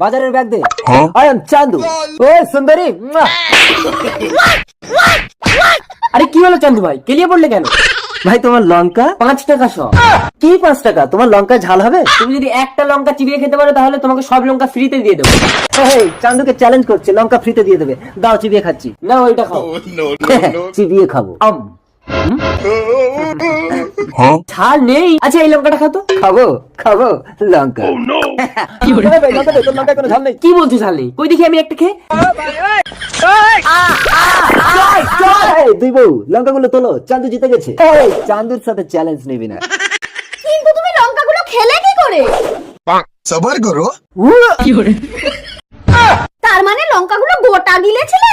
বাজারের bag they. I am চান্দু। ওই সুন্দরী। আরে কি হলো চান্দু ভাই, কেলিয়ে পড়লে কেন? ভাই তোমার লঙ্কা 5 টাকা সব। কি 5 টাকা? তোমার লঙ্কা ঝাল হবে? তুমি যদি একটা লঙ্কা চিবিয়ে খেতে পারো তাহলে তোমাকে সব লঙ্কা ফ্রিতে দিয়ে দেবো। চান্দুকে চ্যালেঞ্জ করছে, লঙ্কা ফ্রিতে দিয়ে দেবে। দাও চিবিয়ে খাচ্ছি। না ওইটা খাও। চিবিয়ে খাবো। ঝাল নেই। আচ্ছা এই লঙ্কাটা খাও তো। খাবো খাবো লঙ্কা। কি বলছিস ঝাল নেই? কই দেখি আমি একটা খেয়ে। দুই বউ লঙ্কাগুলো তোলো, চান্দু জিতে গেছে। চান্দুর সাথে চ্যালেঞ্জ নিবি না। কিন্তু তুমি লঙ্কাগুলো খেলে কি করে? সবার করো। তার মানে লঙ্কাগুলো গোটা গিলেছিলে?